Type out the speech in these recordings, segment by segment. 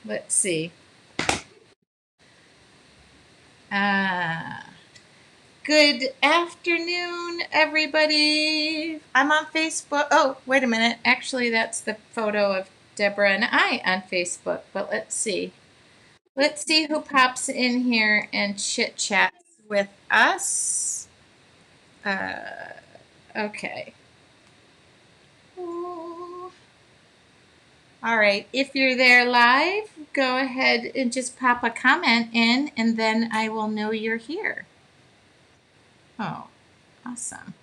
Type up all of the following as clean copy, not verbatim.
Let's see. Uh, Good afternoon, everybody. I'm on Facebook. Oh, wait a minute. Actually, that's the photo of Deborah and I on Facebook. But let's see. Let's see who pops in here and chit chats with us. Uh, okay. Ooh. All right. If you're there live, go ahead and just pop a comment in, and then I will know you're here. Oh, awesome.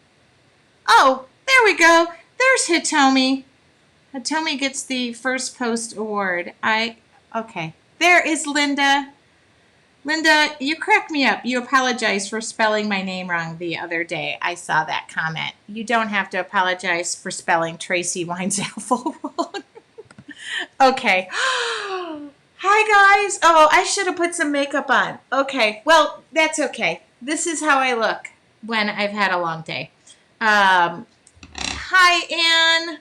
Oh, there we go. There's Hitomi. Hitomi gets the first post award. Okay. There is Linda. Linda, you cracked me up. You apologized for spelling my name wrong the other day. I saw that comment. You don't have to apologize for spelling Tracy Wines Apple wrong. Okay. Hi, guys. Oh, I should have put some makeup on. Okay. Well, that's okay. This is how I look when I've had a long day. Hi, Anne.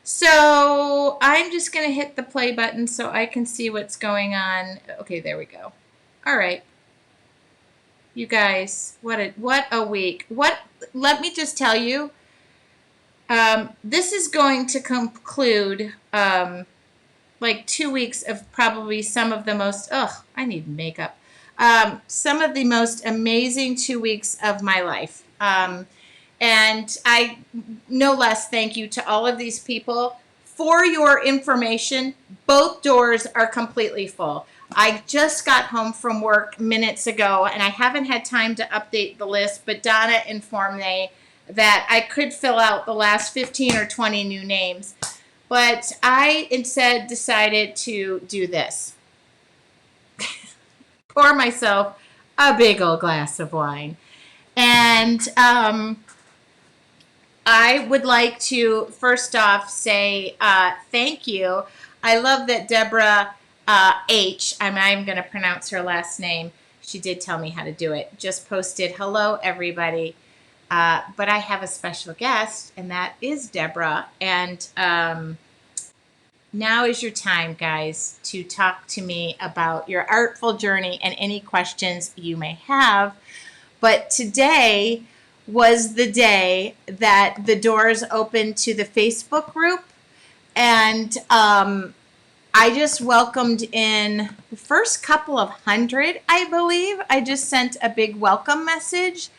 So I'm just going to hit the play button so I can see what's going on. Okay, there we go. All right. You guys, what a week. Let me just tell you, this is going to conclude like 2 weeks of probably some of the most, I need makeup. Some of the most amazing 2 weeks of my life. And I no less thank you to all of these people. For your information, both doors are completely full. I just got home from work minutes ago and I haven't had time to update the list, but Donna informed me that I could fill out the last 15 or 20 new names. But I instead decided to do this. Pour myself a big old glass of wine. And I would like to first off say thank you. I love that Debra H, I'm going to pronounce her last name. She did tell me how to do it. Just posted, hello, everybody. But I have a special guest, and that is Debra. And now is your time, guys, to talk to me about your artful journey and any questions you may have. But today was the day that the doors opened to the Facebook group. And I just welcomed in the first couple of hundred, I believe. I just sent a big welcome message.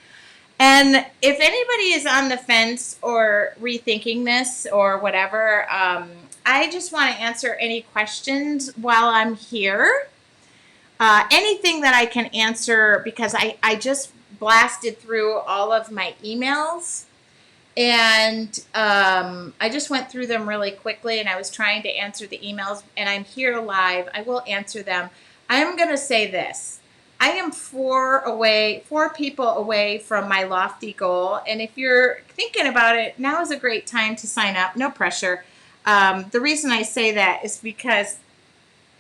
And if anybody is on the fence or rethinking this or whatever, I just want to answer any questions while I'm here. Anything that I can answer, because I just blasted through all of my emails and I just went through them really quickly and I was trying to answer the emails and I'm here live. I will answer them. I'm going to say this. I am four people away from my lofty goal. And if you're thinking about it, now is a great time to sign up. No pressure. The reason I say that is because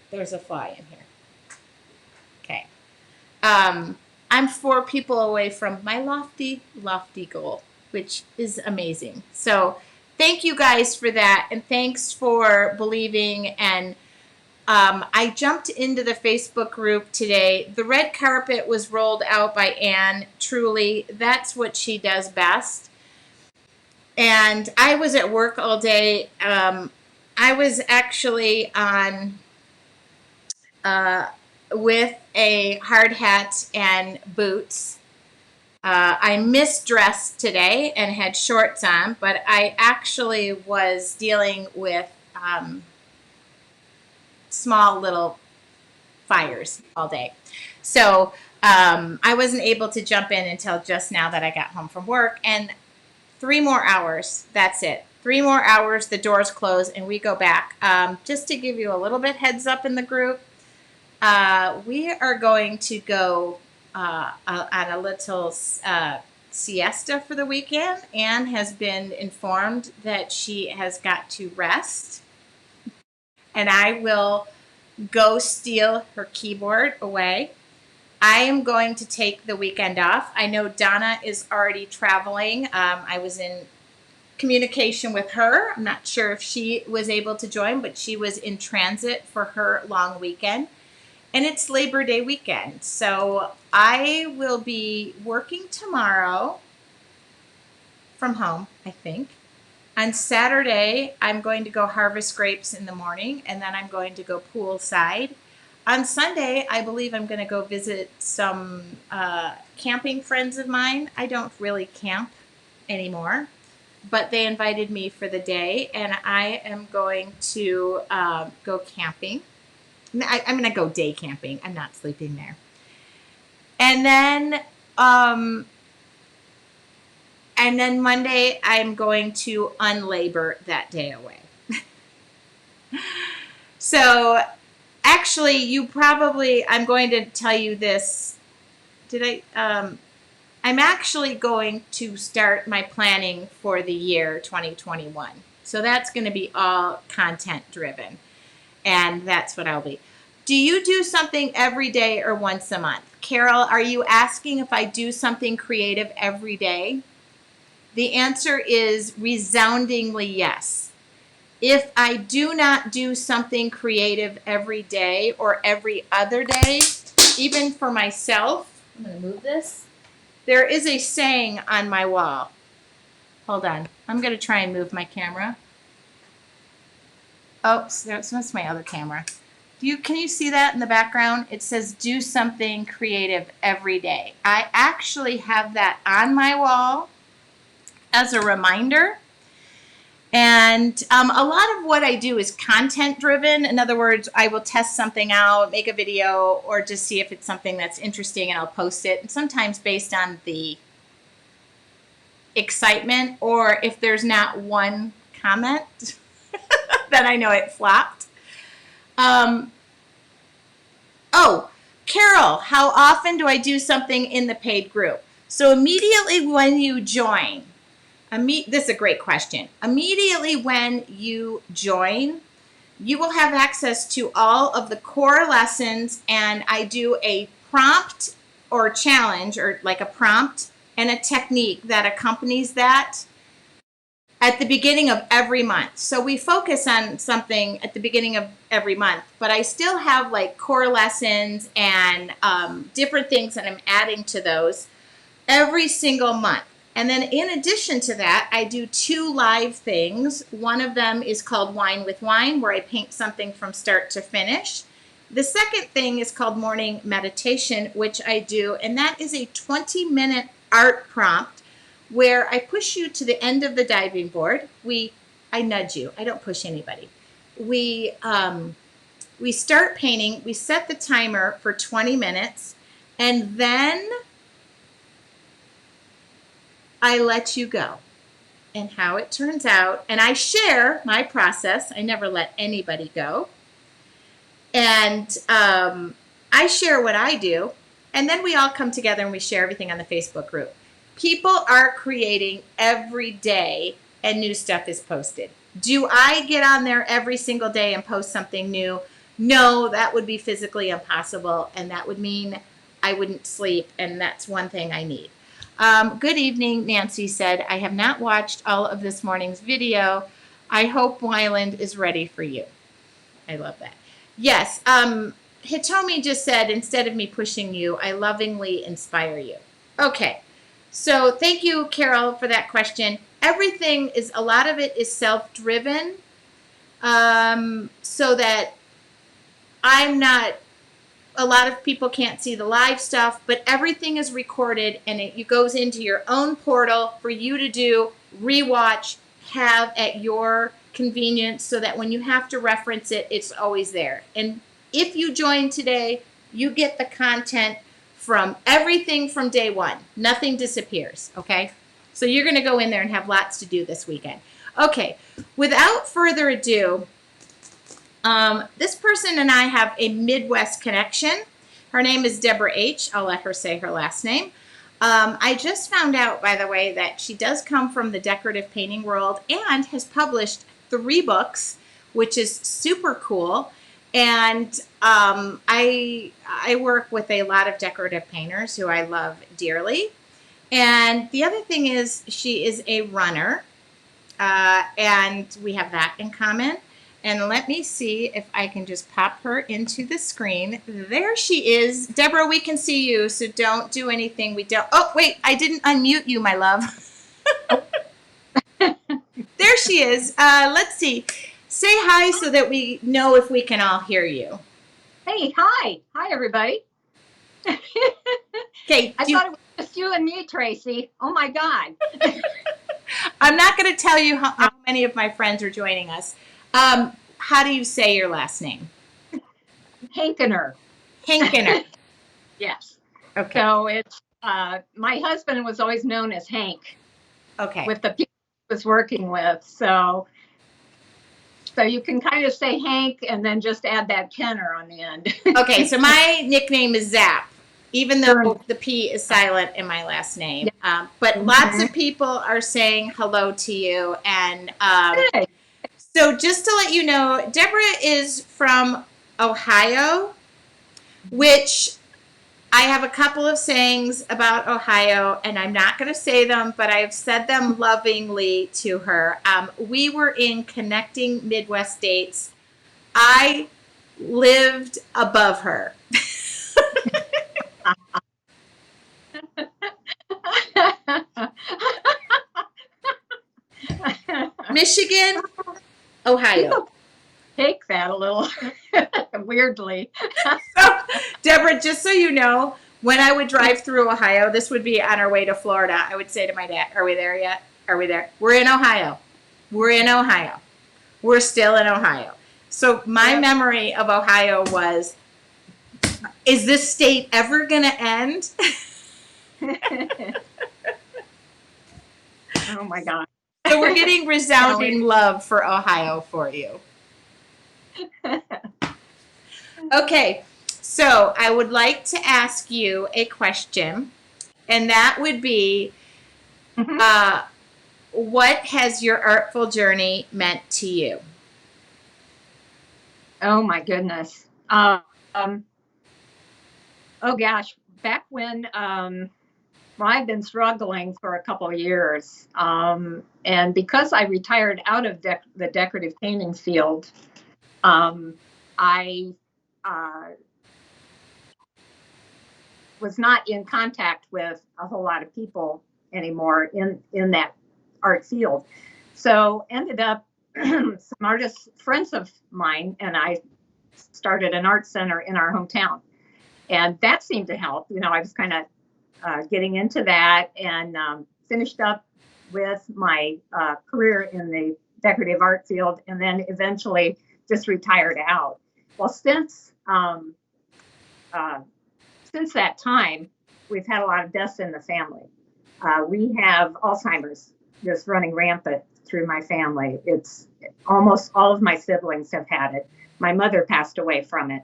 there's a fly in here. Okay. I'm 4 people away from my lofty, lofty goal, which is amazing. So thank you guys for that. And thanks for believing. And I jumped into the Facebook group today. The red carpet was rolled out by Anne. Truly, that's what she does best. And I was at work all day. I was actually on with a hard hat and boots. I misdressed today and had shorts on, but I actually was dealing with small little fires all day. So I wasn't able to jump in until just now that I got home from work. And 3 more hours, that's it. 3 more hours, the doors close, and we go back. Just to give you a little bit heads up in the group, we are going to go on a little siesta for the weekend. Anne has been informed that she has got to rest, and I will go steal her keyboard away. I am going to take the weekend off. I know Donna is already traveling. I was in communication with her. I'm not sure if she was able to join, but she was in transit for her long weekend. And it's Labor Day weekend. So I will be working tomorrow from home, I think. On Saturday, I'm going to go harvest grapes in the morning, and then I'm going to go poolside. On Sunday, I believe I'm going to go visit some camping friends of mine. I don't really camp anymore, but they invited me for the day, and I am going to go camping. I'm going to go day camping. I'm not sleeping there. And then Monday, I'm going to unlabor that day away. So actually, I'm going to tell you this. I'm actually going to start my planning for the year 2021. So that's going to be all content driven. And that's what I'll be. Do you do something every day or once a month? Carol, are you asking if I do something creative every day? The answer is resoundingly yes. If I do not do something creative every day or every other day, even for myself, I'm going to move this. There is a saying on my wall. Hold on. I'm going to try and move my camera. Oh, that's my other camera. Can you see that in the background? It says do something creative every day. I actually have that on my wall as a reminder. And a lot of what I do is content driven. In other words, I will test something out, make a video, or just see if it's something that's interesting and I'll post it. And sometimes based on the excitement, or if there's not one comment, then I know it flopped. Oh, Carol, how often do I do something in the paid group? So immediately when you join, this is a great question. Immediately when you join, you will have access to all of the core lessons, and I do a prompt or challenge, or like a prompt and a technique that accompanies that at the beginning of every month. So we focus on something at the beginning of every month, but I still have like core lessons and different things that I'm adding to those every single month. And then in addition to that, I do 2 live things. One of them is called Wine with Wine, where I paint something from start to finish. The second thing is called Morning Meditation, which I do, and that is a 20-minute art prompt where I push you to the end of the diving board. I nudge you. I don't push anybody. We start painting. We set the timer for 20 minutes, and then I let you go and how it turns out. And I share my process. I never let anybody go. And I share what I do. And then we all come together and we share everything on the Facebook group. People are creating every day and new stuff is posted. Do I get on there every single day and post something new? No, that would be physically impossible. And that would mean I wouldn't sleep. And that's one thing I need. Good evening, Nancy said. I have not watched all of this morning's video. I hope Wyland is ready for you. I love that. Yes, Hitomi just said, instead of me pushing you, I lovingly inspire you. Okay, so thank you, Carol, for that question. A lot of it is self-driven, so that a lot of people can't see the live stuff, but everything is recorded and it goes into your own portal for you to do, rewatch, have at your convenience, so that when you have to reference it, it's always there. And if you join today, you get the content from everything from day one. Nothing disappears, okay? So you're going to go in there and have lots to do this weekend. Okay, without further ado, this person and I have a Midwest connection. Her name is Debra H. I'll let her say her last name. I just found out, by the way, that she does come from the decorative painting world and has published 3 books, which is super cool. And I work with a lot of decorative painters who I love dearly. And the other thing is she is a runner. And we have that in common. And let me see if I can just pop her into the screen. There she is. Deborah, we can see you, so don't do anything we don't. Oh, wait, I didn't unmute you, my love. There she is. Let's see. Say hi so that we know if we can all hear you. Hey, hi. Hi, everybody. Okay. I thought it was just you and me, Tracy. Oh, my God. I'm not going to tell you how many of my friends are joining us. How do you say your last name? Hankener. Hankener. Yes. Okay. So it's, my husband was always known as Hank. Okay. With the people he was working with. So you can kind of say Hank and then just add that Kenner on the end. Okay. So my nickname is Zap, even though the P is silent in my last name. But lots of people are saying hello to you. And so just to let you know, Deborah is from Ohio, which I have a couple of sayings about Ohio, and I'm not going to say them, but I've said them lovingly to her. We were in Connecting Midwest States. I lived above her. Michigan, Ohio. People take that a little weirdly. So, Deborah, just so you know, when I would drive through Ohio, this would be on our way to Florida. I would say to my dad, "Are we there yet? Are we there? We're in Ohio. We're in Ohio. We're still in Ohio." So my memory of Ohio was, is this state ever going to end? Oh, my God. So we're getting resounding love for Ohio for you. Okay, so I would like to ask you a question, and that would be, what has your artful journey meant to you? Oh, my goodness. Oh, gosh. Back when, well, I've been struggling for a couple of years. And because I retired out of the decorative painting field, I was not in contact with a whole lot of people anymore in that art field. So ended up some artists, friends of mine, and I started an art center in our hometown. And that seemed to help. You know, I was kind of getting into that and finished up with my career in the decorative art field, and then eventually just retired out. Well, since that time, we've had a lot of deaths in the family. We have Alzheimer's just running rampant through my family. It's almost all of my siblings have had it. My mother passed away from it.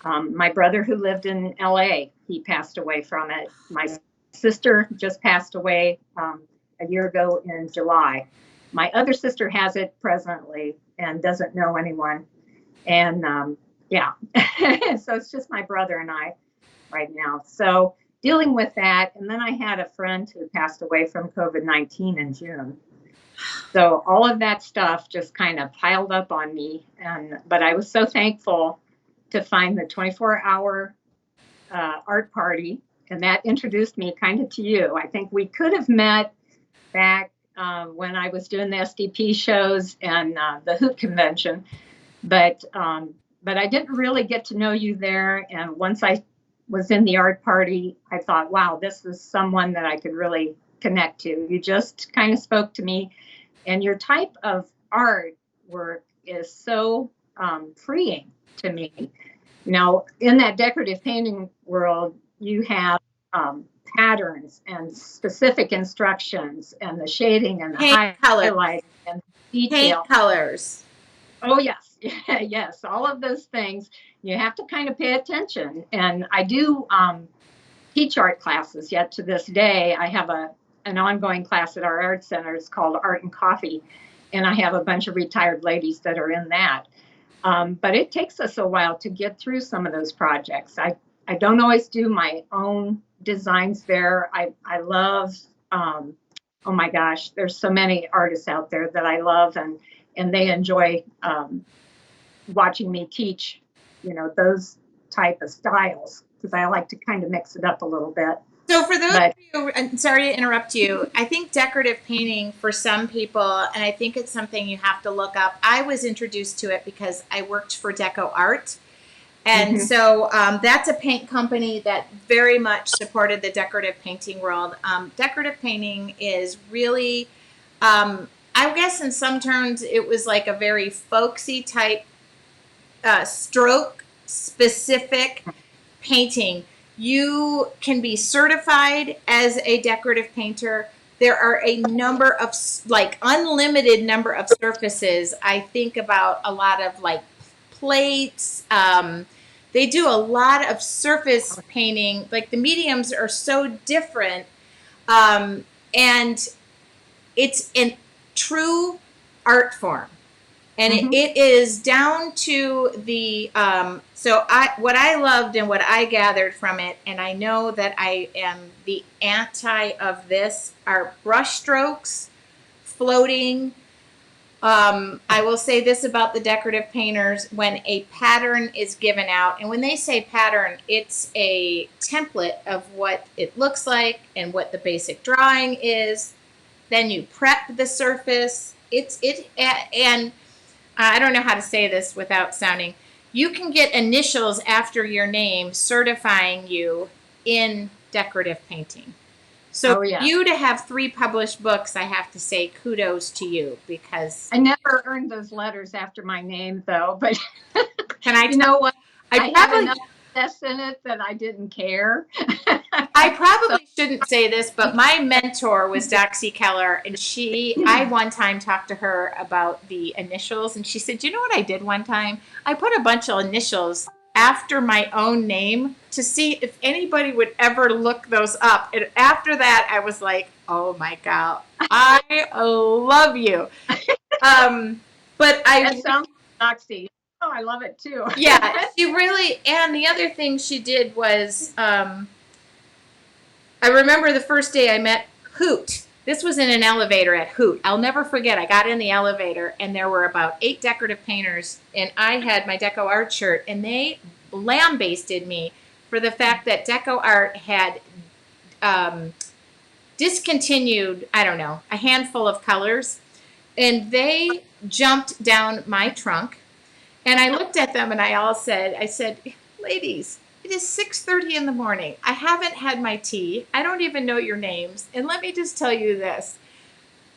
My brother, who lived in LA, he passed away from it. My sister just passed away a year ago in July. My other sister has it presently and doesn't know anyone. And yeah, so it's just my brother and I right now. So dealing with that. And then I had a friend who passed away from COVID-19 in June. So all of that stuff just kind of piled up on me. But I was so thankful to find the 24-hour art party, and that introduced me kind of to you. I think we could have met back when I was doing the SDP shows and the Hoot convention, but I didn't really get to know you there. And once I was in the art party, I thought, wow, this is someone that I could really connect to. You just kind of spoke to me, and your type of art work is so freeing to me. You know, in that decorative painting world, you have patterns and specific instructions and the shading and the highlight and detail. Paint colors. Oh, yes. Yes. All of those things. You have to kind of pay attention. And I do teach art classes yet to this day. I have an ongoing class at our art center. It's called Art and Coffee. And I have a bunch of retired ladies that are in that. But it takes us a while to get through some of those projects. I don't always do my own designs there. I love oh my gosh, there's so many artists out there that I love, and they enjoy watching me teach, those type of styles, because I like to kind of mix it up a little bit. So for those of But you, and sorry to interrupt you, I think decorative painting for some people, and I think it's something you have to look up. I was introduced to it because I worked for Deco Art. And mhm, so that's a paint company that very much supported the decorative painting world. Decorative painting is really, I guess in some terms, it was like a very folksy type stroke specific painting. You can be certified as a decorative painter. There are a number of, like, unlimited number of surfaces. I think about a lot of like plates. They do a lot of surface painting. Like the mediums are so different. And it's a true art form, and mhm. it is down to the so I what I loved and what I gathered from it, and I know that I am the anti of this, are brush strokes, floating. I will say this about the decorative painters: when a pattern is given out, and when they say pattern, it's a template of what it looks like and what the basic drawing is. Then you prep the surface. And I don't know how to say this without sounding. You can get initials after your name certifying you in decorative painting. So Oh for yeah. you to have 3 published books, I have to say kudos to you, because I never earned those letters after my name though, but can I you tell know what? I I had probably enough success in it that I didn't care. I So probably shouldn't say this, but my mentor was Doxy Keller, and I one time talked to her about the initials, and she said, "You know what I did one time? I put a bunch of initials after my own name to see if anybody would ever look those up." And after that, I was like, "Oh my God, I love you." Um, but that sounds doxy. Oh, I love it too. yeah, she really, and the other thing she did was, I remember the first day I met Hoot. This was in an elevator at Hoot. I'll never forget. I got in the elevator and there were about 8 decorative painters, and I had my Deco Art shirt, and they lambasted me for the fact that Deco Art had um, discontinued, I don't know, a handful of colors, and they jumped down my trunk, and I looked at them and I said, ladies, it is 6:30 in the morning. I haven't had my tea. I don't even know your names. And let me just tell you this.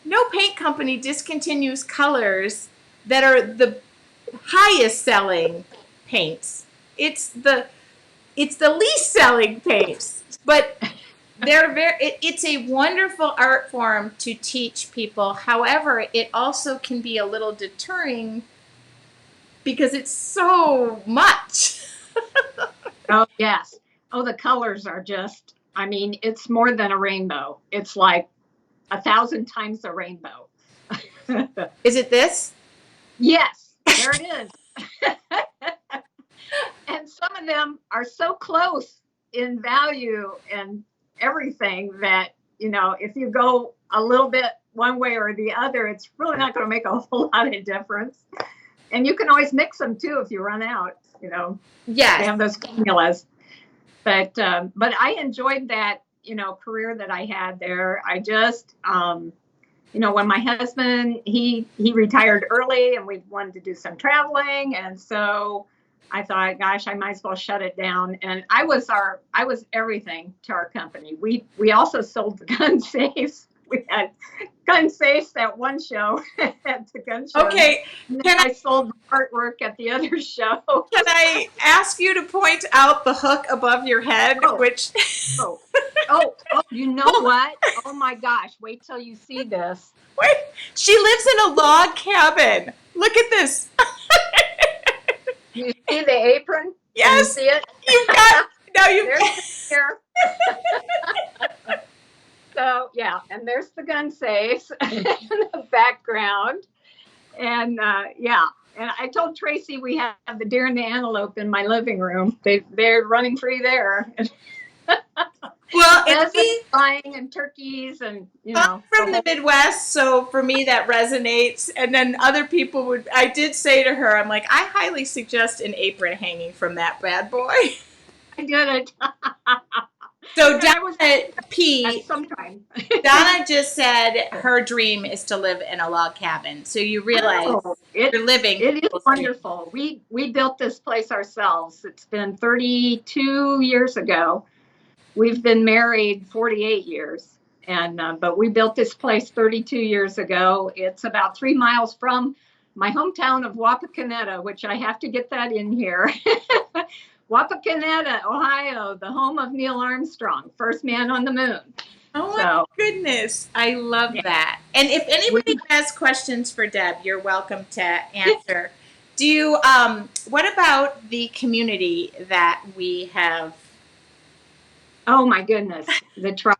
No paint company discontinues colors that are the highest selling paints. It's the least selling paints. But it's a wonderful art form to teach people. However, it also can be a little deterring because it's so much. Oh yes. Oh, the colors are just, I mean, it's more than a rainbow. It's like 1,000 times a rainbow. Is it this? Yes, there it is. And some of them are so close in value and everything that, if you go a little bit one way or the other, it's really not going to make a whole lot of difference. And you can always mix them too if you run out, they Yes. have those formulas. But I enjoyed that, career that I had there. I just, when my husband, he retired early and we wanted to do some traveling. And so I thought, gosh, I might as well shut it down. And I was everything to our company. We also sold the gun safes. We had gun safes at one show at the gun show. Okay. And then Can I I sold artwork at the other show. can I ask you to point out the hook above your head, Oh, which oh, oh, you know what? Oh my gosh, wait till you see this. wait, she lives in a log cabin. Look at this. You see the apron? Can you Yes, see it? you've got now you've There's the here. So yeah, and there's the gun safes in the background. And yeah, and I told Tracy we have the deer and the antelope in my living room. They're running free there. Well, it's Pheasant me. flying and turkeys and, I'm from the Midwest, so for me that resonates. And then other people would, I did say to her, I'm like, I highly suggest an apron hanging from that bad boy. I did it. So And I was Donna at P, some time. Donna just said her dream is to live in a log cabin. So you realize Oh, you're living it is people's dreams. wonderful. We built this place ourselves. It's been 32 years ago. We've been married 48 years, and but we built this place 32 years ago. It's about 3 miles from my hometown of Wapakoneta, which I have to get that in here. Wapakoneta, Ohio, the home of Neil Armstrong, first man on the moon. Oh my So goodness. I love yeah, that. And if we, anybody has questions for Deb, you're welcome to answer. Do you, what about the community that we have? oh my goodness, the tribe.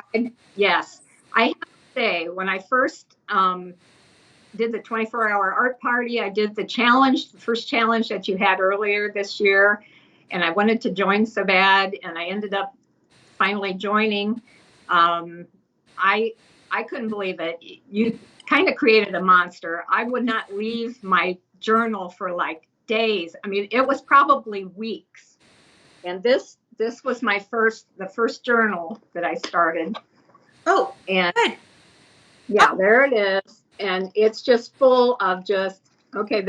Yes, I have to say when I first did the 24-hour art party. I did the challenge, the first challenge that you had earlier this year, and I wanted to join so bad, and I ended up finally joining. Um, I I couldn't believe it. You kind of created a monster. I would not leave my journal for like days. I mean, it was probably weeks. And this was the first journal that I started. Oh, And good. yeah, there it is. And it's just full of just, okay,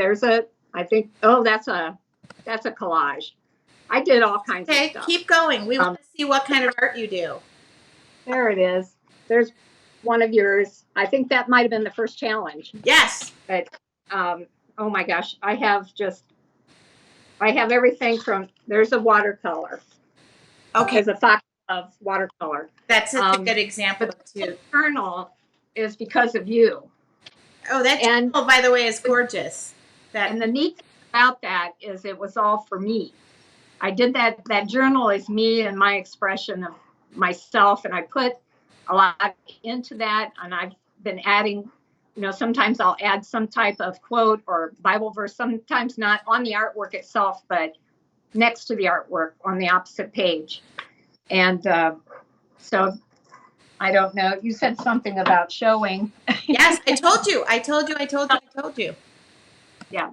I think, oh, that's a collage. I did all kinds of Okay, stuff. keep going. We want Um, to see what kind of art you do. there it is. There's one of yours. I think that might have been the first challenge. Yes. But oh my gosh, I have everything from, there's a watercolor. Okay, There's a fox of watercolor. that's such a good example But the too. journal is because of you. Oh, that And journal, by the way, is gorgeous. That And the neat thing about that is it was all for me. I did that journal is me and my expression of myself. And I put a lot into that. And I've been adding, sometimes I'll add some type of quote or Bible verse, sometimes not on the artwork itself, but next to the artwork on the opposite page. And so I don't know. You said something about showing. yes, I told you. I told you. I told you. I told you. Yeah.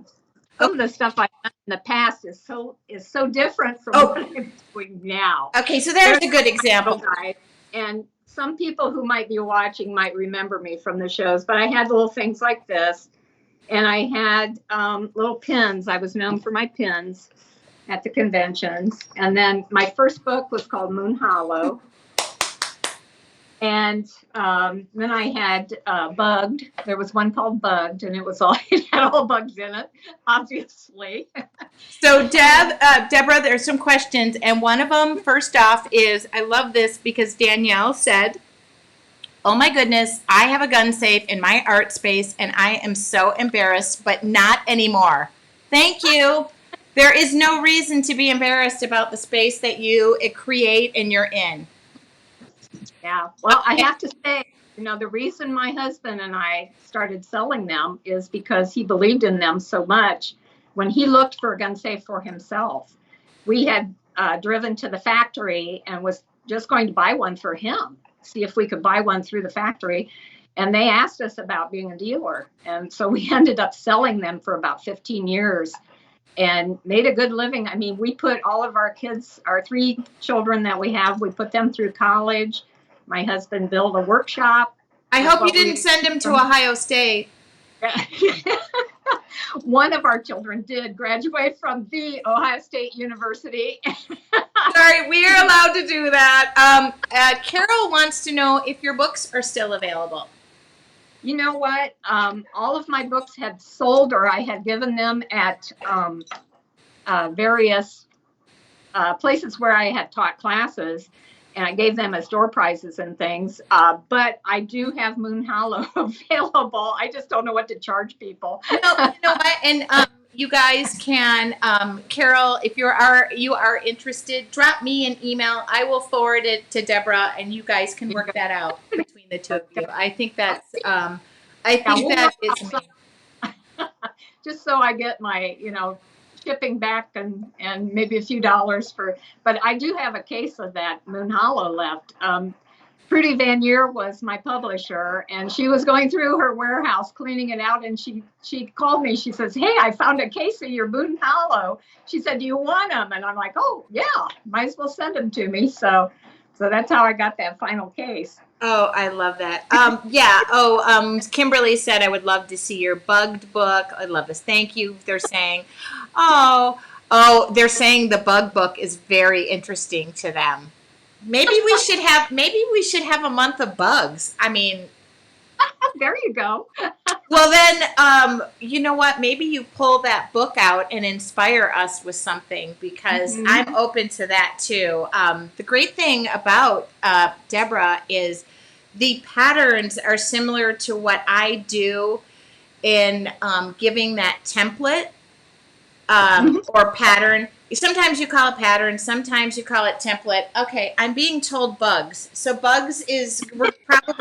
Some of the stuff I've done in the past is so different from Oh. what I'm doing now. Okay, so there's a good example. And some people who might be watching might remember me from the shows, but I had little things like this, and I had little pins. I was known for my pins at the conventions, and then my first book was called Moon Hollow. And then I had Bugged. There was one called Bugged, and it had all bugs in it, obviously. So Deborah, there's some questions, and one of them, first off, is I love this because Danielle said, "Oh my goodness, I have a gun safe in my art space, and I am so embarrassed, but not anymore." Thank you. There is no reason to be embarrassed about the space that you create and you're in. Yeah. Well, I have to say, the reason my husband and I started selling them is because he believed in them so much. When he looked for a gun safe for himself, we had driven to the factory and was just going to buy one for him, see if we could buy one through the factory. And they asked us about being a dealer. And so we ended up selling them for about 15 years and made a good living. I mean, we put all of our kids, our 3 children that we have, we put them through college. My husband built a workshop. I hope you didn't send him to Ohio State. One of our children did graduate from the Ohio State University. Sorry, we are allowed to do that. Carol wants to know if your books are still available. You know what? All of my books had sold, or I had given them at various places where I had taught classes, and I gave them as door prizes and things. But I do have Moon Hollow available. I just don't know what to charge people. You know what? And you guys can, Carol, if you are interested, drop me an email. I will forward it to Deborah, and you guys can work that out between the two of you. I think that's, that is amazing. Just so I get my, shipping back and maybe a few dollars for, but I do have a case of that Moon Hollow left. Prudy Van Year was my publisher, and she was going through her warehouse cleaning it out, and she called me. She says, "Hey, I found a case of your Moon Hollow." She said, "Do you want them?" And I'm like, "Oh yeah, might as well send them to me." So that's how I got that final case. Oh, I love that. Yeah. Oh, Kimberly said, I would love to see your bugged book. I love this. Thank you. They're saying, they're saying the bug book is very interesting to them. Maybe we should have a month of bugs. I mean, There you go. well then, you know what? Maybe you pull that book out and inspire us with something, because I'm open to that too. The great thing about Debra is the patterns are similar to what I do in giving that template or pattern. Sometimes you call it pattern, sometimes you call it template. Okay, I'm being told bugs. So bugs is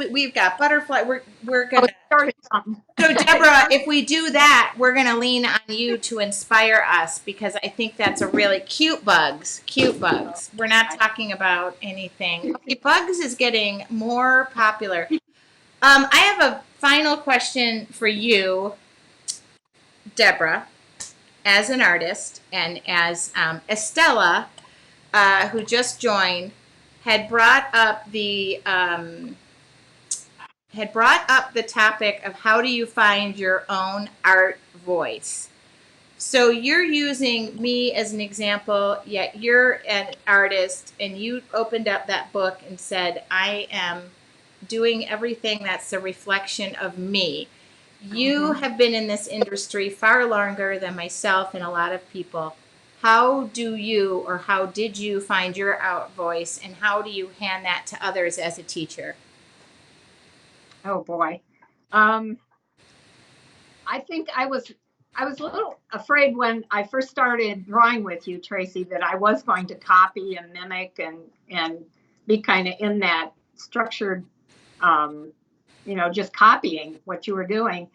we've got butterfly. We're gonna Started something. So Debra, if we do that, we're gonna lean on you to inspire us, because I think that's a really cute bugs. Cute bugs. We're not talking about anything. Okay, bugs is getting more popular. I have a final question for you, Debra, as an artist, and as Estella, who just joined, had brought up the topic of how do you find your own art voice. So you're using me as an example, yet you're an artist, and you opened up that book and said, I am doing everything that's a reflection of me. You have been in this industry far longer than myself and a lot of people. How did you find your art voice, and how do you hand that to others as a teacher? Oh boy. I think I was a little afraid when I first started drawing with you, Tracy, that I was going to copy and mimic and be kind of in that structured, just copying what you were doing.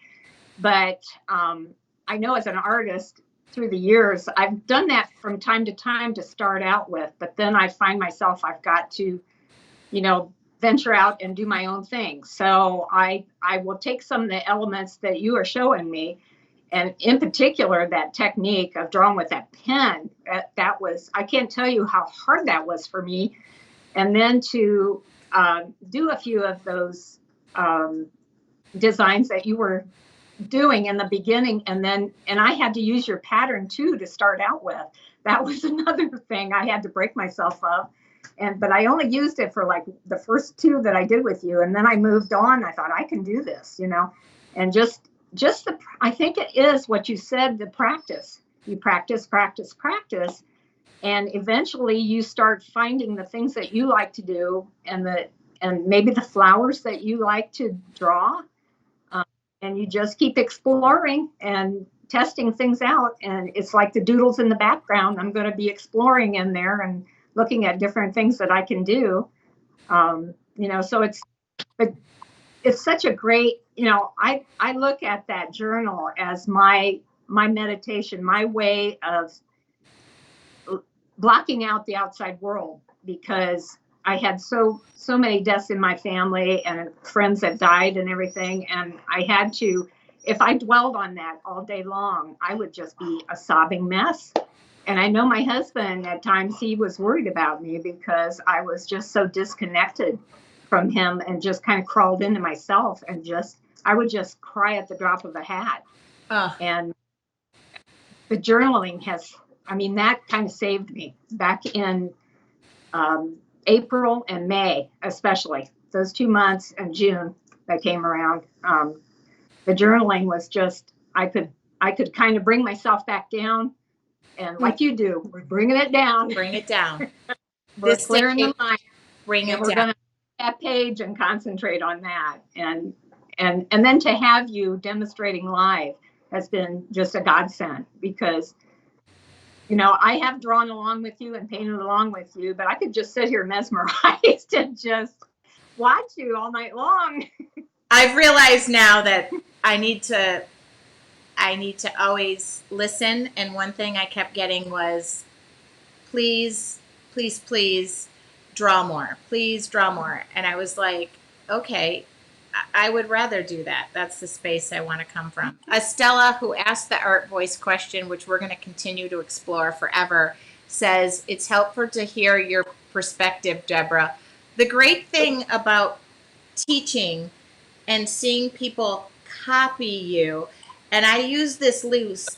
But I know as an artist through the years, I've done that from time to time to start out with, but then I find myself, I've got to, venture out and do my own thing. So I will take some of the elements that you are showing me, and in particular, that technique of drawing with that pen, that was, I can't tell you how hard that was for me. And then to do a few of those designs that you were doing in the beginning, and I had to use your pattern too to start out with. That was another thing I had to break myself of. But I only used it for like the first two that I did with you, and then I moved on. I thought I can do this, and I think it is what you said, the practice. You practice, practice, practice, and eventually you start finding the things that you like to do, and maybe the flowers that you like to draw, and you just keep exploring and testing things out. And it's like the doodles in the background. I'm going to be exploring in there and looking at different things that I can do. So it's such a great, I look at that journal as my meditation, my way of blocking out the outside world, because I had so many deaths in my family and friends that died and everything. And I had to, if I dwelled on that all day long, I would just be a sobbing mess. And I know my husband, at times, he was worried about me because I was just so disconnected from him and just kind of crawled into myself, and I would just cry at the drop of a hat. And the journaling that kind of saved me back in April and May, especially those 2 months, and June that came around. The journaling was just, I could kind of bring myself back down. And like you do, we're bringing it down. Bring it down. We're clearing the mind. Bring it down. We're going to that page and concentrate on that. And then to have you demonstrating live has been just a godsend, because, I have drawn along with you and painted along with you, but I could just sit here mesmerized and just watch you all night long. I've realized now that I need to I need to always listen. And one thing I kept getting was, please, please, please draw more. Please draw more. And I was like, okay, I would rather do that. That's the space I want to come from. Estella, who asked the art voice question, which we're going to continue to explore forever, says, it's helpful to hear your perspective, Deborah. The great thing about teaching and seeing people copy you, and I use this loose,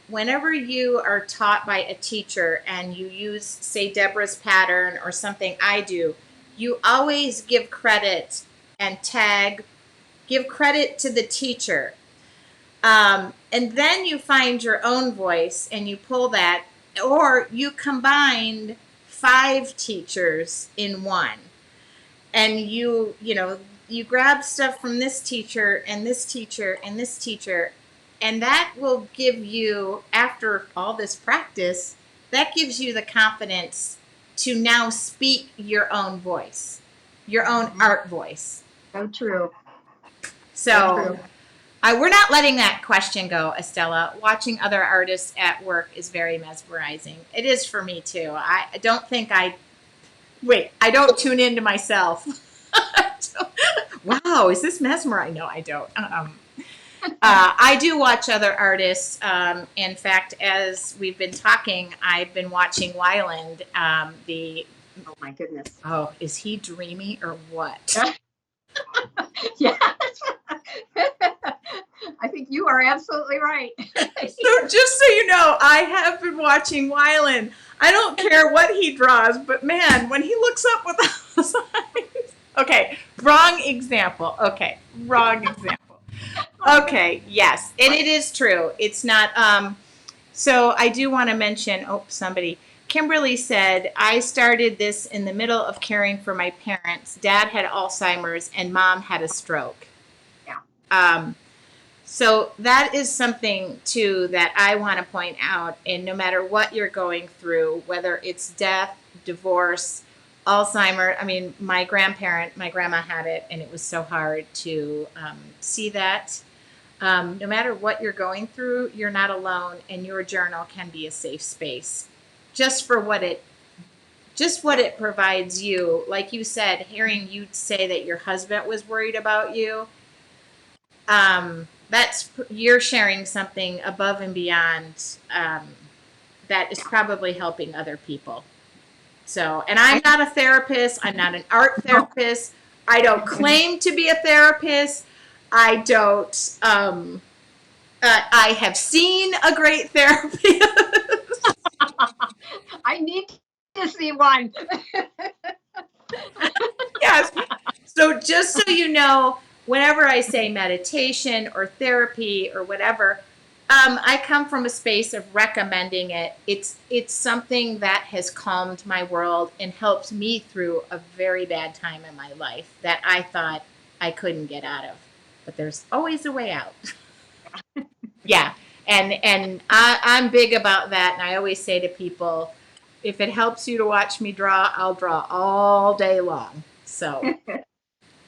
whenever you are taught by a teacher and you use, say, Deborah's pattern or something I do, you always give credit and give credit to the teacher. And then you find your own voice and you pull that, or you combined 5 teachers in one. And you grab stuff from this teacher and this teacher and this teacher, and that will give you, after all this practice, that gives you the confidence to now speak your own voice, your own art voice. So true. So we're not letting that question go, Estella. Watching other artists at work is very mesmerizing. It is for me too. I don't tune into myself. Wow, is this mesmerizing? No, I don't. I do watch other artists. In fact, as we've been talking, I've been watching Wyland. Oh my goodness. Oh, is he dreamy or what? Yes. I think you are absolutely right. So just so you know, I have been watching Wyland. I don't care what he draws, but man, when he looks up with those eyes. Okay, wrong example. Okay, yes, and it is true. It's not. So I do want to mention. Oh, Kimberly said, I started this in the middle of caring for my parents. Dad had Alzheimer's and mom had a stroke. Yeah. So that is something too that I want to point out. And no matter what you're going through, whether it's death, divorce, Alzheimer. I mean, my grandma had it, and it was so hard to see that. No matter what you're going through, you're not alone, and your journal can be a safe space. Just what it provides you. Like you said, hearing you say that your husband was worried about you, you're sharing something above and beyond that is probably helping other people. So, and I'm not a therapist. I'm not an art therapist. I don't claim to be a therapist. I don't, I have seen a great therapist. I need to see one. Yes. So just so you know, whenever I say meditation or therapy or whatever, I come from a space of recommending it. It's something that has calmed my world and helped me through a very bad time in my life that I thought I couldn't get out of. But there's always a way out. Yeah. And I'm big about that. And I always say to people, if it helps you to watch me draw, I'll draw all day long. So,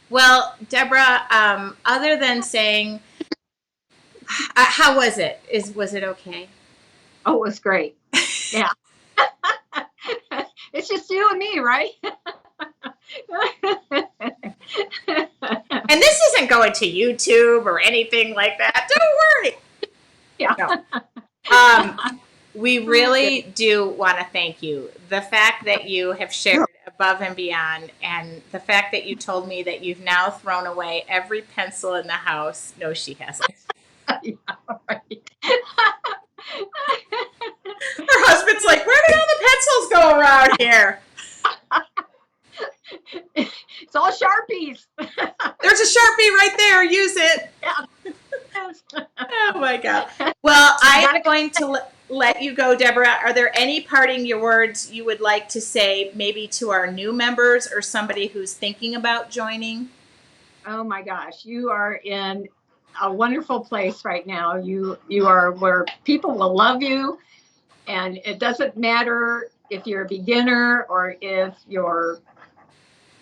well, Deborah, other than saying, how was it? Was it okay? Oh, it was great. Yeah. It's just you and me, right? And this isn't going to YouTube or anything like that. Don't worry. Yeah. No. We really do want to thank you. The fact that you have shared above and beyond, and the fact that you told me that you've now thrown away every pencil in the house. No, she hasn't. Yeah, right. Her husband's like, where did all the pencils go around here? It's all Sharpies. There's a Sharpie right there. Use it. Yeah. Oh my God. Well, I am going to let you go, Deborah. Are there any parting words you would like to say, maybe to our new members or somebody who's thinking about joining? Oh my gosh, you are in a wonderful place right now. You are where people will love you, and it doesn't matter if you're a beginner or if you're,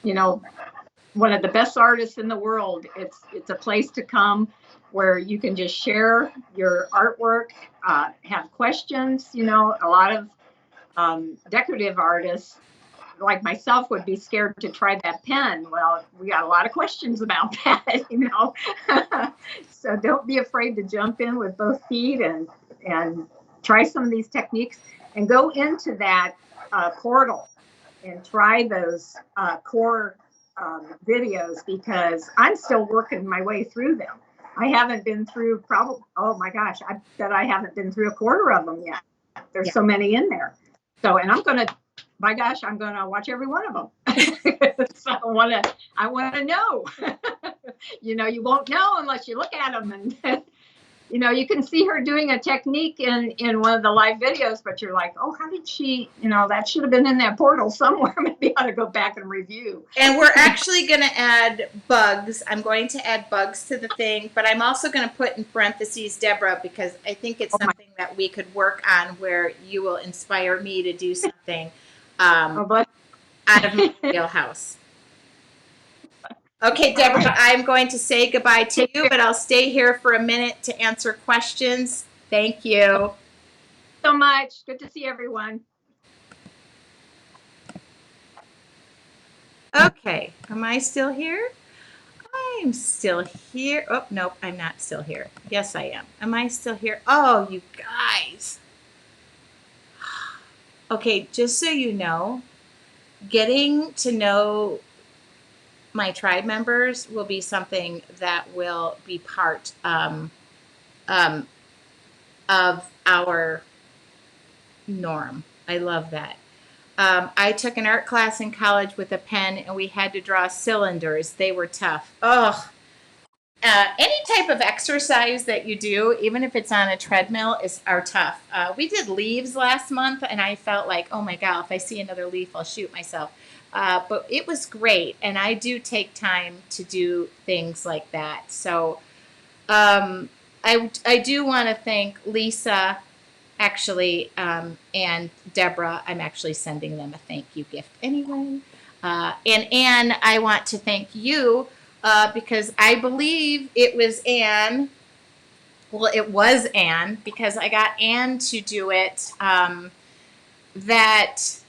one of the best artists in the world. It's a place to come where you can just share your artwork, have questions. You know, a lot of decorative artists like myself would be scared to try that pen. Well, we got a lot of questions about that, you know. So don't be afraid to jump in with both feet and try some of these techniques and go into that portal and try those core videos, because I'm still working my way through them. I haven't been through probably, oh my gosh, I bet I haven't been through a quarter of them yet. There's so many in there. So, and I'm going to, my gosh, I'm going to watch every one of them. So I want to know. You know, you won't know unless you look at them. And you know, you can see her doing a technique in one of the live videos, but you're like, oh, how did she, you know, that should have been in that portal somewhere. Maybe I ought to go back and review. And we're actually going to add bugs. I'm going to add bugs to the thing, but I'm also going to put in parentheses Deborah, because I think it's something that we could work on where you will inspire me to do something out of my wheelhouse. Okay, Deborah, I'm going to say goodbye to you, but I'll stay here for a minute to answer questions. Thank you so much. Good to see everyone. Okay, am I still here? I'm still here. Oh, nope, I'm not still here. Yes, I am. Am I still here? Oh, you guys. Okay, just so you know, getting to know my tribe members will be something that will be part um, of our norm. I love that. I took an art class in college with a pen, and we had to draw cylinders. They were tough. Oh, any type of exercise that you do, even if it's on a treadmill, are tough. We did leaves last month, and I felt like, oh my God, if I see another leaf, I'll shoot myself. But it was great, and I do take time to do things like that. So I do want to thank Lisa, actually, and Deborah. I'm actually sending them a thank you gift anyway. And Anne, I want to thank you because I believe it was Anne. Well, it was Anne, because I got Anne to do it. That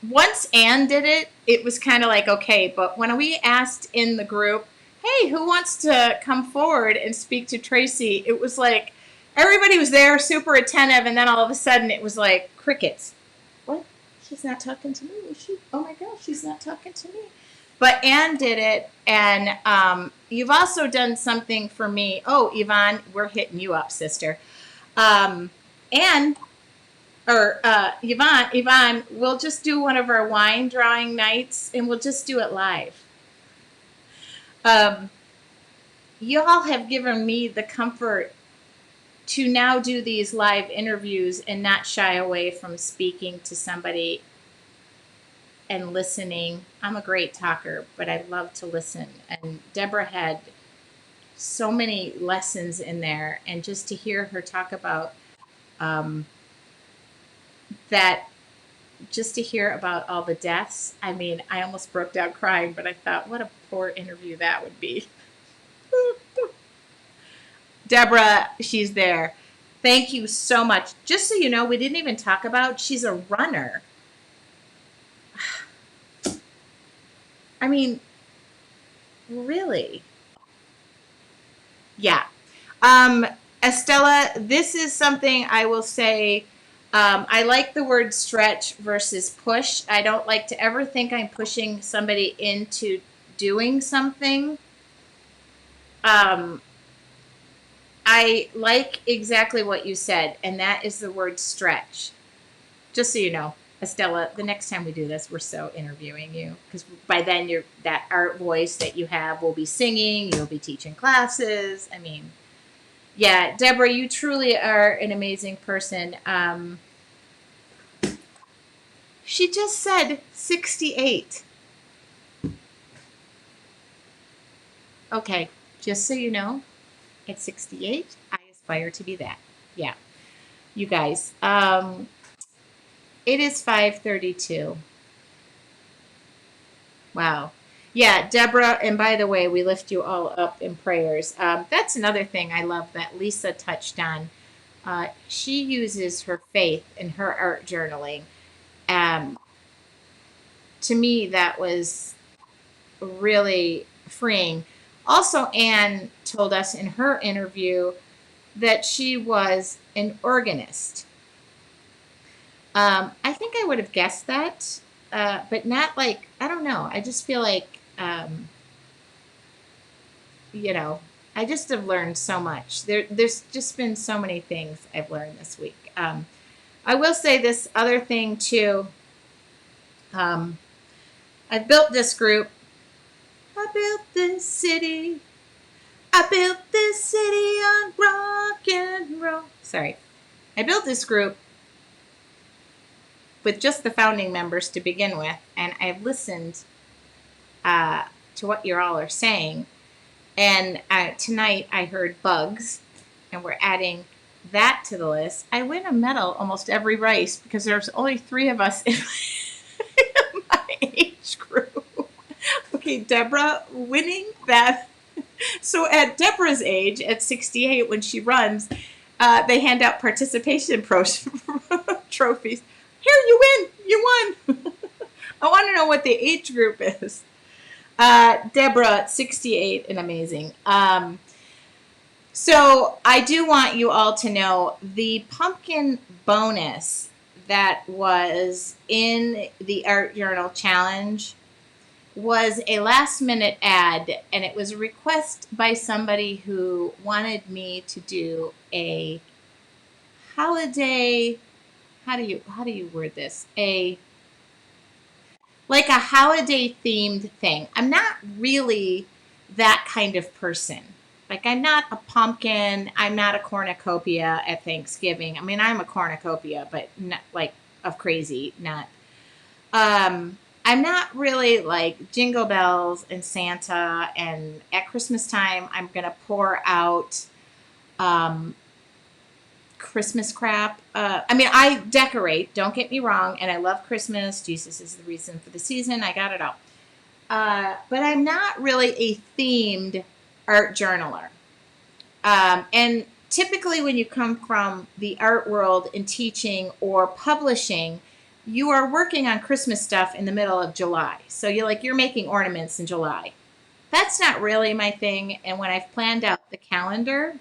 once Anne did it, it was kind of like, okay. But when we asked in the group, hey, who wants to come forward and speak to Tracy? It was like everybody was there, super attentive, and then all of a sudden it was like crickets. What? She's not talking to me. Is she? Oh my gosh, she's not talking to me. But Anne did it, and you've also done something for me. Oh, Yvonne, we're hitting you up, sister. Anne, or Yvonne, we'll just do one of our wine drawing nights, and we'll just do it live. You all have given me the comfort to now do these live interviews and not shy away from speaking to somebody and listening. I'm a great talker, but I love to listen. And Deborah had so many lessons in there, and just to hear her talk about that, just to hear about all the deaths. I mean, I almost broke down crying, but I thought, what a poor interview that would be. Deborah, she's there. Thank you so much. Just so you know, we didn't even talk about, she's a runner. I mean, really? Yeah. Estella, this is something I will say. I like the word stretch versus push. I don't like to ever think I'm pushing somebody into doing something. I like exactly what you said, and that is the word stretch. Just so you know, Estella, the next time we do this, we're so interviewing you, because by then that art voice that you have will be singing, you'll be teaching classes. I mean, yeah, Deborah, you truly are an amazing person. She just said 68. Okay, just so you know, at 68, I aspire to be that. Yeah, you guys. It is 5:32. Wow. Yeah, Deborah, and by the way, we lift you all up in prayers. That's another thing I love that Lisa touched on. She uses her faith in her art journaling. Um, to me, that was really freeing. Also, Anne told us in her interview that she was an organist. I think I would have guessed that, but not like, I don't know. I just feel like, you know, I just have learned so much. There's just been so many things I've learned this week. I will say this other thing too. Um, I've built this group. I built this city. I built this city on rock and roll. Sorry. I built this group with just the founding members to begin with, and I've listened to what you all are saying. And tonight I heard bugs, and we're adding that to the list. I win a medal almost every race because there's only 3 of us in my age group. Okay, Deborah winning that. So at Deborah's age, at 68, when she runs, they hand out participation trophies. Here, you win. You won. I want to know what the age group is. Deborah, 68 and amazing. So I do want you all to know the pumpkin bonus that was in the Art Journal Challenge was a last minute ad, and it was a request by somebody who wanted me to do a holiday, how do you word this, a like a holiday themed thing. I'm not really that kind of person. Like, I'm not a pumpkin. I'm not a cornucopia at Thanksgiving. I mean, I'm a cornucopia, but not like of crazy. Not. I'm not really like jingle bells and Santa. And at Christmas time, I'm gonna pour out um, Christmas crap. I mean, I decorate. Don't get me wrong, and I love Christmas. Jesus is the reason for the season. I got it all. But I'm not really a themed art journaler. And typically, when you come from the art world in teaching or publishing, you are working on Christmas stuff in the middle of July. So you're making ornaments in July. That's not really my thing. And when I've planned out the calendar,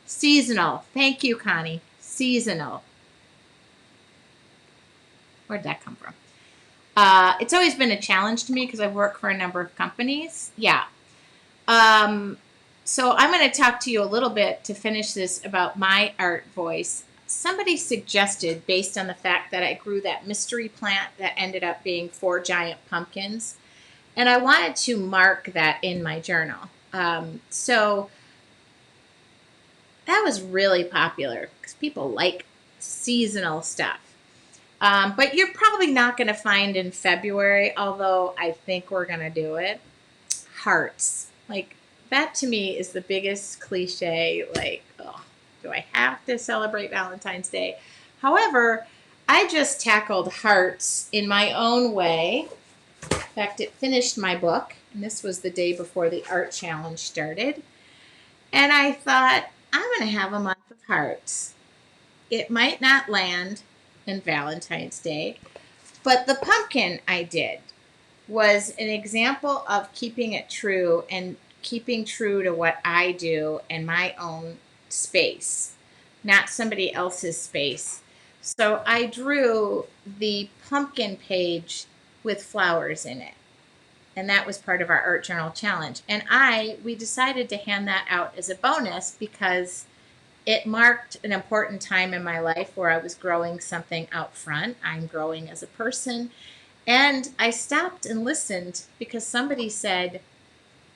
seasonal. Thank you, Connie. Seasonal. Where'd that come from? It's always been a challenge to me because I've worked for a number of companies. Yeah. Um, so I'm going to talk to you a little bit to finish this about my art voice. Somebody suggested, based on the fact that I grew that mystery plant that ended up being 4 giant pumpkins, and I wanted to mark that in my journal. So that was really popular because people like seasonal stuff. But you're probably not going to find in February, although I think we're going to do it, hearts. Like, that to me is the biggest cliche. Like, oh, do I have to celebrate Valentine's Day? However, I just tackled hearts in my own way. In fact, it finished my book, and this was the day before the art challenge started. And I thought, I'm going to have a month of hearts. It might not land in Valentine's Day, but the pumpkin I did was an example of keeping it true and keeping true to what I do in my own space, not somebody else's space. So I drew the pumpkin page with flowers in it. And that was part of our art journal challenge. And we decided to hand that out as a bonus because it marked an important time in my life where I was growing something out front. I'm growing as a person. And I stopped and listened because somebody said,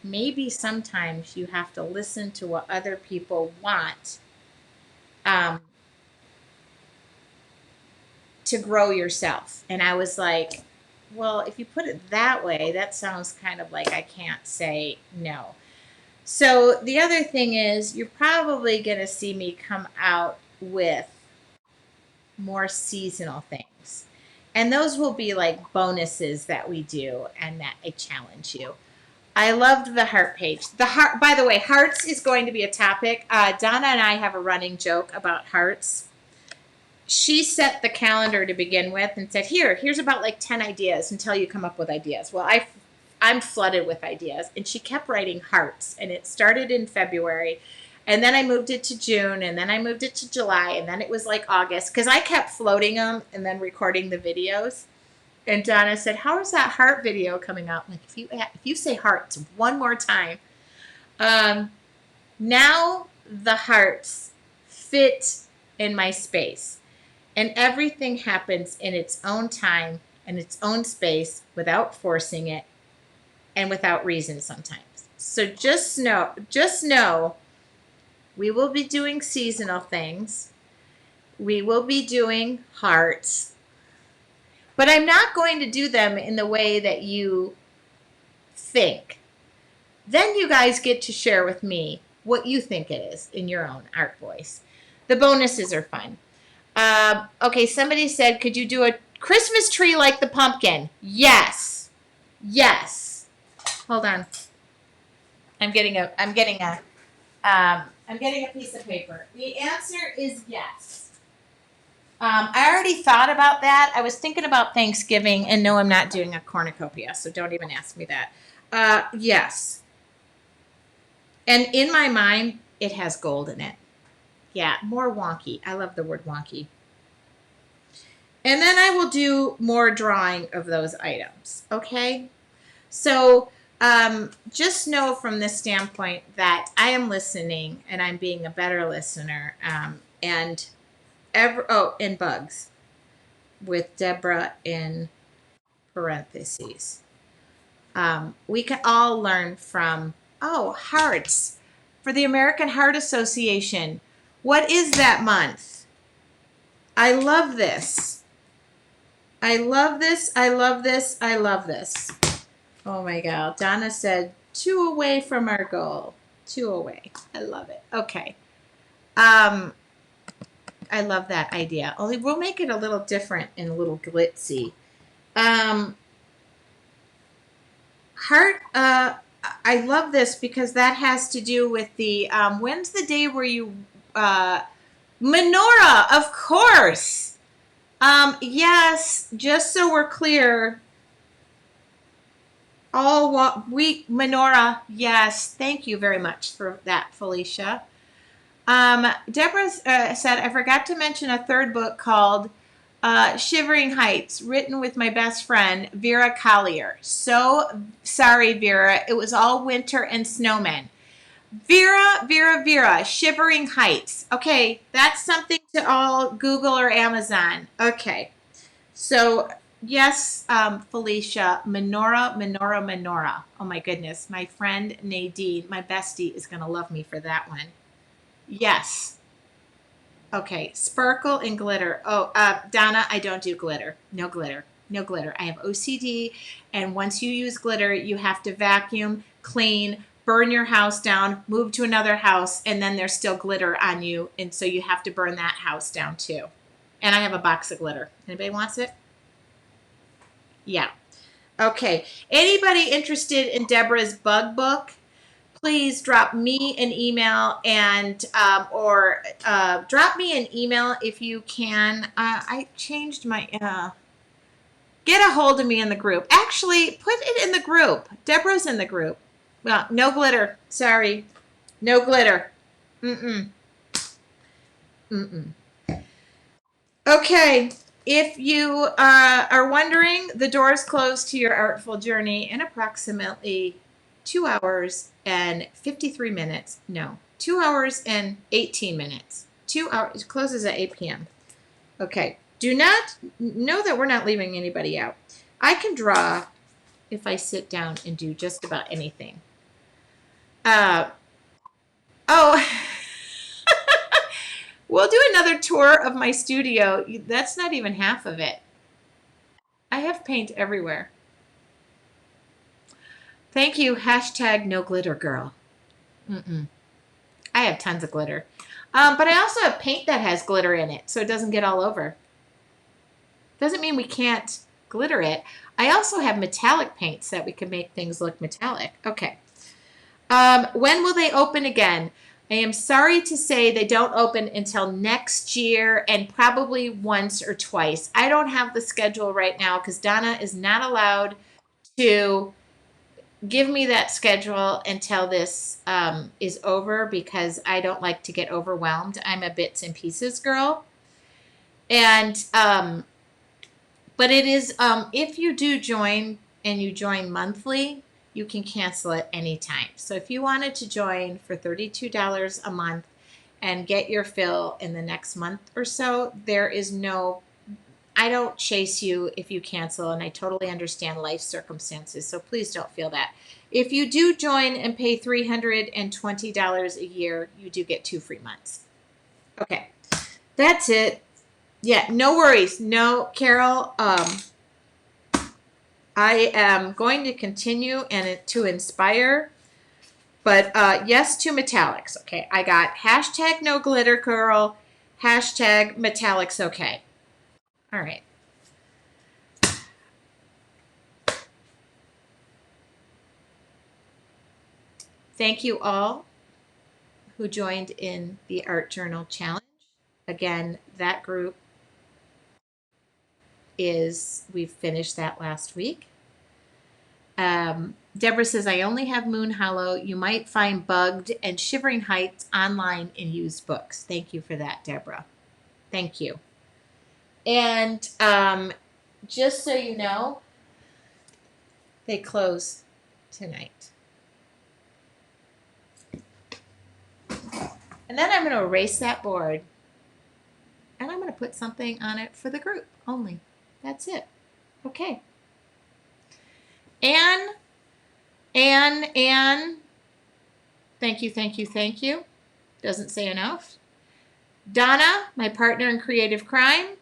maybe sometimes you have to listen to what other people want um, to grow yourself. And I was like, well, if you put it that way, that sounds kind of like I can't say no. So the other thing is, you're probably going to see me come out with more seasonal things. And those will be like bonuses that we do and that I challenge you. I loved the heart page. The heart, by the way, hearts is going to be a topic. Donna and I have a running joke about hearts. She set the calendar to begin with and said, here's about like 10 ideas until you come up with ideas. Well, I'm flooded with ideas. And she kept writing hearts. And it started in February. And then I moved it to June. And then I moved it to July. And then it was like August. Because I kept floating them and then recording the videos. And Donna said, how is that heart video coming out? Like, if you say hearts one more time. Now the hearts fit in my space. And everything happens in its own time and its own space without forcing it and without reason sometimes. So just know we will be doing seasonal things. We will be doing hearts. But I'm not going to do them in the way that you think. Then you guys get to share with me what you think it is in your own art voice. The bonuses are fun. Okay, somebody said, could you do a Christmas tree like the pumpkin? Yes. Yes. Hold on. I'm getting a piece of paper. The answer is yes. I already thought about that. I was thinking about Thanksgiving, and no, I'm not doing a cornucopia, so don't even ask me that. Yes. And in my mind, it has gold in it. Yeah, more wonky. I love the word wonky. And then I will do more drawing of those items. Okay? So just know from this standpoint that I am listening and I'm being a better listener. And in bugs with Debra in parentheses. We can all learn from, hearts for the American Heart Association. What is that month? I love this. I love this. I love this. I love this. Oh my God. Donna said 2 away from our goal. 2 away. I love it. Okay. I love that idea. Only we'll make it a little different and a little glitzy. Heart, I love this because that has to do with the, when's the day where you, menorah, of course. Yes, just so we're clear, menorah, yes, thank you very much for that, Felicia. Deborah said, I forgot to mention a third book called Shivering Heights, written with my best friend, Vera Collier. So sorry, Vera. It was all winter and snowmen. Vera, Shivering Heights. Okay, that's something to all Google or Amazon. Okay. So, yes, Felicia, menorah. Oh my goodness. My friend Nadine, my bestie, is going to love me for that one. Yes. Okay, sparkle and glitter. Oh, Donna, I don't do glitter. No glitter. No glitter. I have OCD, and once you use glitter, you have to vacuum, clean, burn your house down, move to another house, and then there's still glitter on you, and so you have to burn that house down too. And I have a box of glitter. Anybody wants it? Yeah. Okay. Anybody interested in Deborah's bug book? Please drop me an email and or drop me an email if you can. I changed my get a hold of me in the group. Actually, put it in the group. Deborah's in the group. Well, no glitter. Sorry, no glitter. Okay. If you are wondering, the doors close to your artful journey in approximately 2 hours and 53 minutes. No, 2 hours and 18 minutes. 2 hours. It closes at 8 p.m. Okay. Do not know that we're not leaving anybody out. I can draw if I sit down and do just about anything. We'll do another tour of my studio. That's not even half of it. I have paint everywhere. Thank you. Hashtag no glitter girl. I have tons of glitter. But I also have paint that has glitter in it, so it doesn't get all over. Doesn't mean we can't glitter it. I also have metallic paints that we can make things look metallic. Okay. When will they open again? I am sorry to say they don't open until next year and probably once or twice. I don't have the schedule right now because Donna is not allowed to give me that schedule until this is over because I don't like to get overwhelmed. I'm a bits and pieces girl. And, but it is, if you do join and you join monthly, you can cancel it anytime. So if you wanted to join for $32 a month and get your fill in the next month or so, there is no, I don't chase you if you cancel, and I totally understand life circumstances, so please don't feel that. If you do join and pay $320 a year, you do get 2 free months. Okay, that's it. Yeah, no worries. No, Carol, I am going to continue and to inspire, but yes to metallics. Okay, I got hashtag no glitter girl, hashtag metallics okay. All right. Thank you all who joined in the Art Journal Challenge. Again, that group we've finished that last week. Deborah says, I only have Moon Hollow. You might find Bugged and Shivering Heights online in used books. Thank you for that, Deborah. Thank you. And just so you know, they close tonight. And then I'm going to erase that board and I'm going to put something on it for the group only. That's it. Okay. Anne, thank you, thank you, thank you. Doesn't say enough. Donna, my partner in creative crime,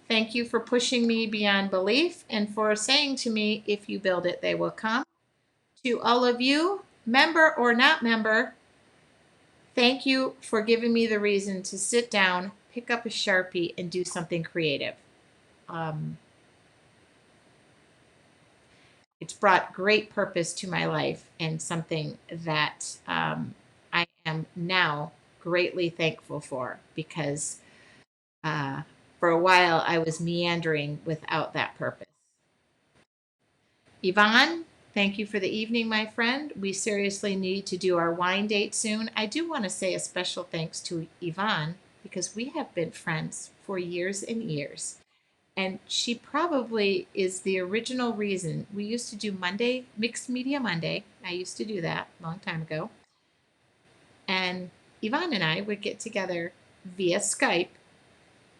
thank you for pushing me beyond belief and for saying to me, if you build it, they will come. To all of you, member or not member, thank you for giving me the reason to sit down, pick up a Sharpie, and do something creative. It's brought great purpose to my life and something that I am now greatly thankful for because for a while I was meandering without that purpose. Yvonne, thank you for the evening, my friend. We seriously need to do our wine date soon. I do want to say a special thanks to Yvonne because we have been friends for years and years. And she probably is the original reason. We used to do Monday, Mixed Media Monday. I used to do that a long time ago. And Yvonne and I would get together via Skype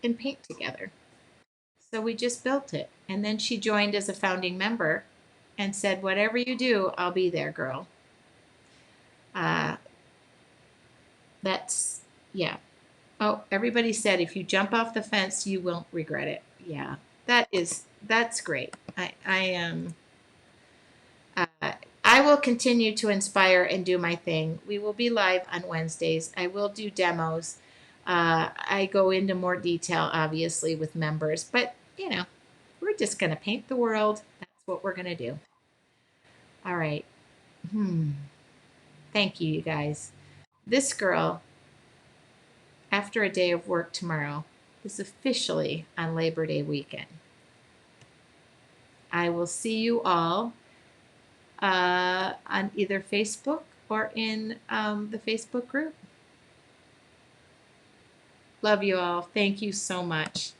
and paint together. So we just built it. And then she joined as a founding member and said, whatever you do, I'll be there, girl. That's, yeah. Oh, everybody said if you jump off the fence, you won't regret it. Yeah, that's great. I will continue to inspire and do my thing. We will be live on Wednesdays. I will do demos. I go into more detail, obviously, with members, but we're just going to paint the world. That's what we're going to do. All right. Thank you, you guys. This girl, after a day of work tomorrow, is officially on Labor Day weekend. I will see you all on either Facebook or in the Facebook group. Love you all. Thank you so much.